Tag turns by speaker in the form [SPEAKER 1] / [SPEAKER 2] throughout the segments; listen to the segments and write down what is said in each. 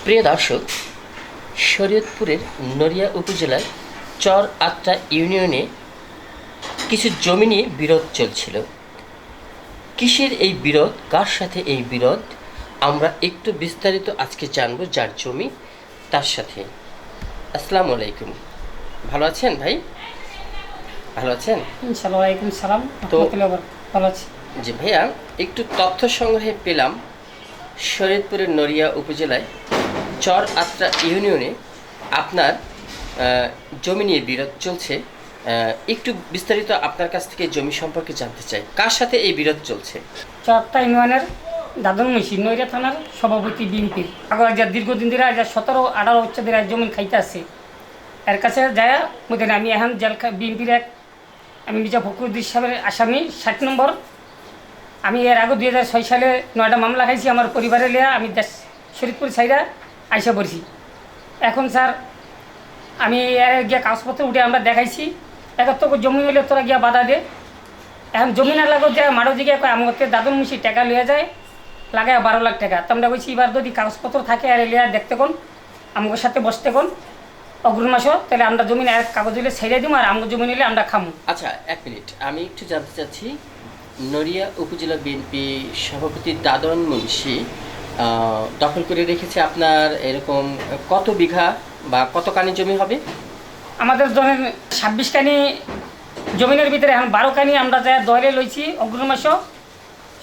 [SPEAKER 1] প্রিয় দর্শক, শরীয়তপুরের নড়িয়া উপজেলার চর আত্রা ইউনিয়নে কিছু জমি নিয়ে বিরোধ চলছিল। কিসের এই বিরোধ, কার সাথে এই বিরোধ, আমরা একটু বিস্তারিত আজকে জানবো যার জমি তার সাথে। আসসালামু আলাইকুম, ভালো আছেন ভাই? ভালো আছেন?
[SPEAKER 2] ইনশাআল্লাহ। ওয়ালাইকুম সালাম।
[SPEAKER 1] তো
[SPEAKER 2] ভালো আছি।
[SPEAKER 1] জি ভাইয়া, একটু তথ্য সংগ্রহে পেলাম শরীয়তপুরের নড়িয়া উপজেলায় চর আত্রা ইউনিয়নে আপনার জমি নিয়ে বিরোধ চলছে। একটু বিস্তারিত আপনার কাছ থেকে জমি সম্পর্কে জানতে চাই। কার সাথে এই বিরোধ চলছে?
[SPEAKER 2] চরটা ইউনিয়নের দাদনমুশি নৈরা থানার সভাপতি বিএনপির আগে দীর্ঘদিন ধরে 17-18 বছর ধরে জমি খাইতে আছে। এর কাছে যায় বুঝলেন, আমি এখন জেল বিএনপির আমি মির্জা ফখরুদ্দিন সাহেবের আসামি 60 নম্বর। আমি এর আগে 2006 সালে 9টা মামলা খাইছি আমার পরিবারে লিয়া। আমি শরীফপুর সাইডা আইসা পড়ছি। এখন স্যার আমি এর গিয়া কাগজপত্র উঠে আমরা দেখাইছি, তো জমি হলে তোরা গিয়া বাধা দে। এখন জমি না লাগো যায় মারো দিকে আমাকে দাদনমুশি টাকা লিয়ে যায়, লাগায় 12 লাখ টাকা। তো আমরা বলছি এবার যদি কাগজপত্র থাকে আর লিয়া দেখতে কোন আমাদের সাথে বসতে কোন অগ্রণ মাসও, তাহলে আমরা জমি এক কাগজ দিলে ছেড়ে দিব আর আমাদের জমি নিলে আমরা খামু।
[SPEAKER 1] আচ্ছা, এক মিনিট, আমি একটু জানতে চাচ্ছি, নড়িয়া উপজেলা বিএনপি সভাপতি দাদন মুন্সি দখল করে রেখেছে আপনার এরকম কত বিঘা বা কত কানি জমি হবে?
[SPEAKER 2] আমাদের ধরেন 26 কানি জমিনের ভিতরে এখন 12 কানি আমরা যা দলে লইছি অগ্রণ মাসও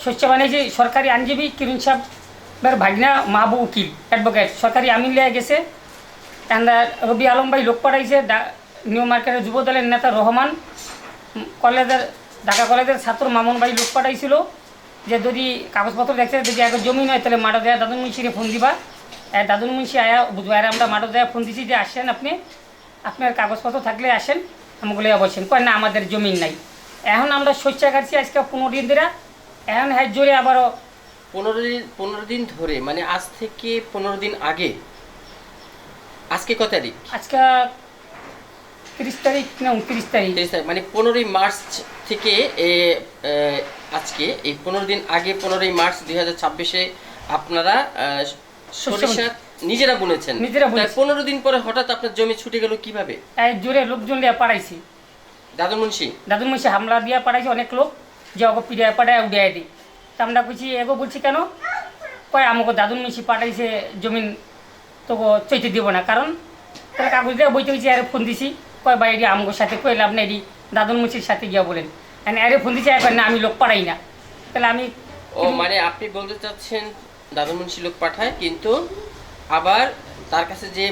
[SPEAKER 2] শস্য বানিয়েছি। সরকারি আইনজীবী কিরণ সাহেবের ভাগনা মাহবু উকিল অ্যাডভোকেট সরকারি আমিন লিয়ে গেছে। রবি আলম ভাই লোক পাঠাইছে, নিউ মার্কেটের যুব দলের নেতা রহমান, কলেজের ঢাকা কলেজের ছাত্র মামুন ভাই লোক পাঠাইছিল যে যদি কাগজপত্র দেখছে যদি আগে জমি নয় তাহলে মাঠে দেয়া দাদন মুন্সিরে ফোন দিবা। দাদন মুন্সি আয়া বুধবার আমরা মাঠে দেয়া ফোন দিছি যে আসেন আপনি, আপনার কাগজপত্র থাকলে আসেন। আমাগুলো বলছেন কয় না আমাদের জমিন নাই। এখন আমরা শস্য কাটছি আজকে 15 দিন ধরে। এখন হ্যাঁ জোরে আবারও
[SPEAKER 1] 15 দিন ধরে, মানে আজ থেকে 15 দিন আগে। আজকে কত তারিখ?
[SPEAKER 2] আজকে 30 তারিখ না 29 তারিখ,
[SPEAKER 1] 30 তারিখ, মানে 15ই মার্চ থেকে আজকে এই 15 দিন আগে 15ই মার্চ 2026-এ আপনারা সরিষা নিজেরা বুনেছেন। 15 দিন পরে হঠাৎ আপনার জমি ছুটে গেল কিভাবে?
[SPEAKER 2] জোরে লোকজন দিয়ে পাঠাইছি।
[SPEAKER 1] দাদন মুন্সি
[SPEAKER 2] হামলা দিয়ে পাঠাইছে অনেক লোক, যে ওকে পিড়ে পাঠায় উড়িয়ে দিই। তা আমরা বলছি এগো বলছি কেন, কয় আমাকে দাদন মুন্সি পাঠাইছে জমিন তোকে চইতে দিব না। কারণ তাহলে কাগজ দিয়ে বইতে হয়েছি, আরে ফোন দিছি, কয় বা এটি আমাকে সাথে কই লাভ না, এটি দাদন মুন্সির সাথে গিয়া বলেন। আরে ফোন দিছি এখন না আমি লোক পাঠাই না। তাহলে আমি
[SPEAKER 1] মানে আপনি বলতে চাচ্ছেন দাদন মুন্সি লোক পাঠায়, কিন্তু আবার তার কাছে যে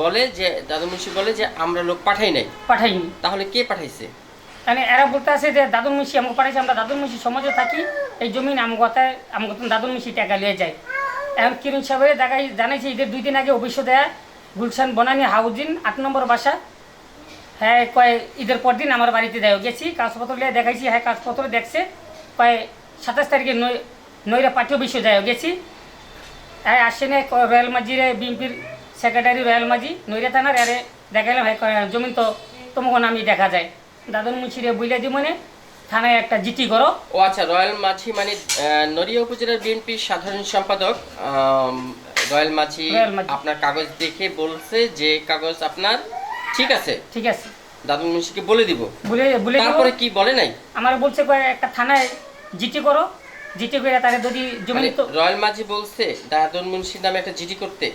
[SPEAKER 1] বলে যে দাদন মুন্সি বলে যে আমরা লোক পাঠাইনি। তাহলে কে পাঠাইছে?
[SPEAKER 2] এরা বলতে আছে যে দাদন মুন্সি আমাকে পাঠাইছে, আমরা দাদন মুন্সি সমাজে থাকি, এই জমিন আমাকে দাদন মুন্সি টাকা নিয়ে যায়। এখন কিরণ সাহেবের জানাইছে ঈদের 2 দিন আগে অবশ্য দেয়া গুলশান বনানী হাউজিন 8 নম্বর বাসা। হ্যাঁ কয় ঈদের পর দিন আমার বাড়িতে দেয় গেছি, কাগজপত্র নিয়ে দেখাইছি। হ্যাঁ কাগজপত্র দেখছে, কয় 27 তারিখে নইরা পার্টি অফিসে দেয় গেছি। হ্যাঁ আসছে না রয়্যাল মাঝির বিএনপির সেক্রেটারি রয়্যাল মাঝি নইরা থানার, আরে দেখাইলাম হ্যাঁ জমিন তো তোমাকে আমি দেখা যায় দাদন মুন্সিরে বইলে দিব মানে থানায় একটা জিটি করো।
[SPEAKER 1] ও আচ্ছা, রয়্যাল মাঝি মানে নড়িয়া উপজেলার বিএনপির সাধারণ সম্পাদক রয়্যাল মাঝি আপনার কাগজ দেখে বলছে যে কাগজ আপনার ঠিক আছে দাদন মুন্সিকে বলে দিব। তারপরে কি বলে নাই?
[SPEAKER 2] আমার বলছে একটা থানায় জিটি করো, জিটি করে তারে যদি জমি তো
[SPEAKER 1] রয়্যাল মাঝি বলছে দাদন মুন্সির নামে একটা জিটি করতে।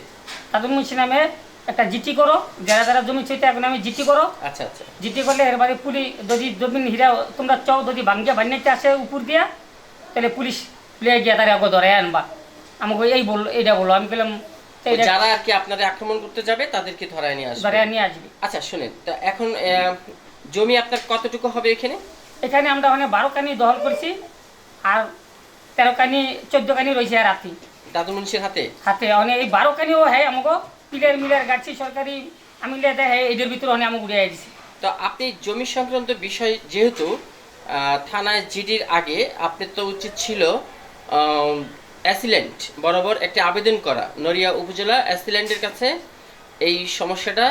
[SPEAKER 2] দাদন মুন্সি নামে একটা জিটি করো, যারা জমি চাইতে এখন আমি জিটি করো।
[SPEAKER 1] আচ্ছা আচ্ছা,
[SPEAKER 2] জিটি করলে এর বাদে পুলিশ যদি জমিন হীরা তোমরা চাও যদি ভাঙ্গিয়া বান্যাইতে আসে উপর দিয়া, তাহলে পুলিশ লিয়ে গিয়া তারা আগে ধরে আনবা। আমাকে এইটা বললো। আমি বললাম
[SPEAKER 1] যারা আর কি আপনাদের আক্রমণ করতে যাবে তাদেরকে ধরায় নিয়ে আসবে। আচ্ছা শুনেন, তা এখন জমি আপনার কতটুকু হবে এখানে?
[SPEAKER 2] এখানে আমরা 12 কানি দখল করছি, আর 13 কানি 14 কানি রয়েছে আর রাতি
[SPEAKER 1] দাদন মুন্সির হাতে।
[SPEAKER 2] এই 12 কানিও হ্যাঁ আমাকে পিলার গাড়ছি সরকারি আমি হ্যাঁ এদের ভিতরে আমাকে উড়িয়ে দিছি।
[SPEAKER 1] তো আপনি জমি সংক্রান্ত বিষয় যেহেতু থানায় জিডির আগে আপনার তো উচিত ছিল অ্যাসিল্যান্ড বরাবর একটা আবেদন করা, নড়িয়া উপজেলা অ্যাসিল্যান্ডের কাছে এই সমস্যাটা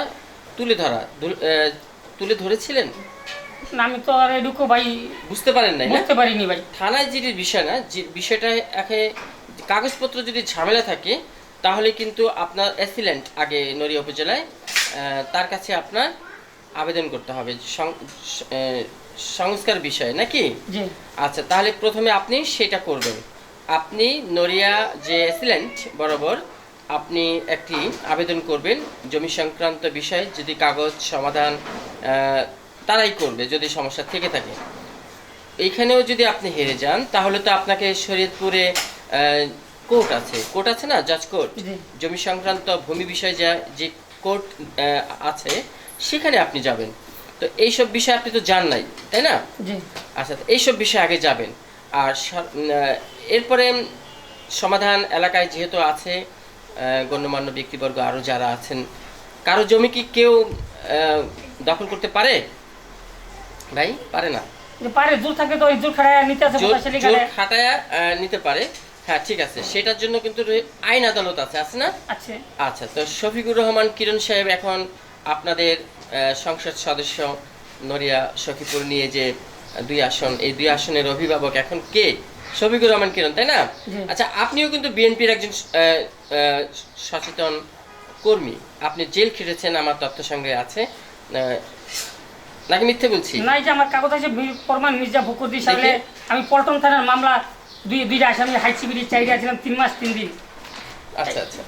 [SPEAKER 1] তুলে ধরেছিলেন
[SPEAKER 2] না? আমি তো আর এটুকু ভাই
[SPEAKER 1] বুঝতে পারেন নাই,
[SPEAKER 2] বুঝতে পারিনি ভাই।
[SPEAKER 1] থানায় জিডির বিষয় না, বিষয়টা কাগজপত্র যদি ঝামেলা থাকে তাহলে কিন্তু আপনার অ্যাসিলেন্ট আগে নড়িয়া উপজেলায় তার কাছে আপনার আবেদন করতে হবে সংস্কার বিষয়ে, নাকি?
[SPEAKER 2] জি
[SPEAKER 1] আচ্ছা, তাহলে প্রথমে আপনি সেটা করবেন। আপনি নড়িয়া যে অ্যাসিলেন্ট বরাবর আপনি একটি আবেদন করবেন জমি সংক্রান্ত বিষয়ে, যদি কাগজ সমাধান তারাই করবে যদি সমস্যা থেকে থাকে। এইখানেও যদি আপনি হেরে যান তাহলে তো আপনাকে শরীয়তপুরে কোর্ট আছে না, জাজ কোর্ট,
[SPEAKER 2] জি
[SPEAKER 1] জমি সংক্রান্ত ভূমি বিষয়ে যে কোর্ট আছে সেখানে আপনি যাবেন। তো এইসব বিষয়ে আপনি তো জান নাই, তাই না?
[SPEAKER 2] জি
[SPEAKER 1] আচ্ছা, তো এইসব বিষয়ে আগে যাবেন। আর এরপরে সমাধান এলাকায় যেহেতু আছে গণ্যমান্য ব্যক্তিবর্গ আরও যারা আছেন, কারো জমি কি কেউ দখল করতে পারে? ভাই, পারে না।
[SPEAKER 2] যে পারে জোর থাকে তো ওই জোর খাড়ায় নিতে আছে প্রকাশ্যে
[SPEAKER 1] জোর
[SPEAKER 2] লিখালে
[SPEAKER 1] খাটায়া নিতে পারে। হ্যাঁ, ঠিক আছে, সেটার জন্য কিন্তু আইন আদালত আছে না?
[SPEAKER 2] আছে।
[SPEAKER 1] আচ্ছা, তো শফিকুর রহমান কিরণ সাহেব এখন আপনাদের সংসদ সদস্য নড়িয়া সখীপুর নিয়ে যে 2 আসন, এই 2 আসনের অভিভাবক এখন কে? শফিকুর রহমান কিরণ, তাই না?
[SPEAKER 2] জি।
[SPEAKER 1] আচ্ছা, আপনিও কিন্তু বিএনপির একজন সচেতন কর্মী, আপনি জেল খেটেছেন আমার তথ্য সংগ্রহে আছে, নাকি মিথ্যে বলছি?
[SPEAKER 2] নাই, যে আমার কাগজ আছে ফরমান মির্জা ফখরুদ্দিন সামনে আমি পল্টন থানার মামলা দুইটা আসামি হাই সিবিডি চাইরে আছিলাম 3 মাস 3 দিন।
[SPEAKER 1] আচ্ছা আচ্ছা,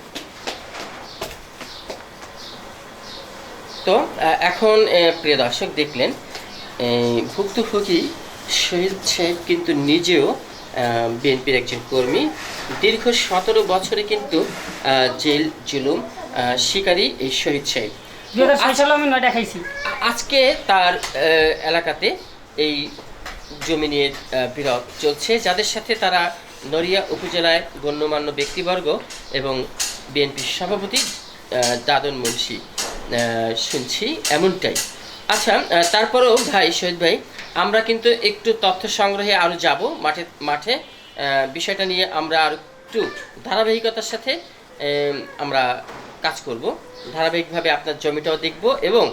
[SPEAKER 1] তো এখন প্রিয় দর্শক দেখলেন ভুক্তভোগী শহীদ সাহেব কিন্তু নিজেও বিএনপির একজন কর্মী, দীর্ঘ 17 বছরে কিন্তু জেল জুলুম শিকারী এই শহীদ সাহেব।
[SPEAKER 2] 2006 সালে আমি নয়টা খাইছি।
[SPEAKER 1] আজকে তার এলাকাতে এই জমি নিয়ে বিরোধ চলছে, যাদের সাথে তারা নড়িয়া উপজেলায় গণ্যমান্য ব্যক্তিবর্গ এবং বিএনপির সভাপতি দাদন মুন্সি শুনছি এমনটাই। আচ্ছা, তারপরেও ভাই শহীদ ভাই, আমরা কিন্তু একটু তথ্য সংগ্রহে আরও যাব মাঠে বিষয়টা নিয়ে আমরা আর একটু ধারাবাহিকতার সাথে আমরা কাজ করব। ধারাবাহিকভাবে আপনার জমিটাও দেখব এবং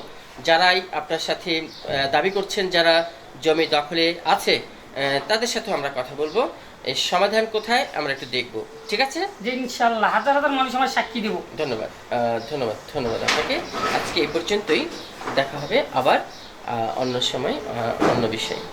[SPEAKER 1] যারাই আপনার সাথে দাবি করছেন যারা জমি দখলে আছে তাদের সাথেও আমরা কথা বলবো। এই সমাধান কোথায় আমরা একটু দেখব, ঠিক আছে?
[SPEAKER 2] যে ইনশাআল্লাহ হাজার হাজার মানুষ আমার সাক্ষী দেব।
[SPEAKER 1] ধন্যবাদ ধন্যবাদ আপনাকে। আজকে এই পর্যন্তই, দেখা হবে আবার অন্য সময় অন্য বিষয়ে।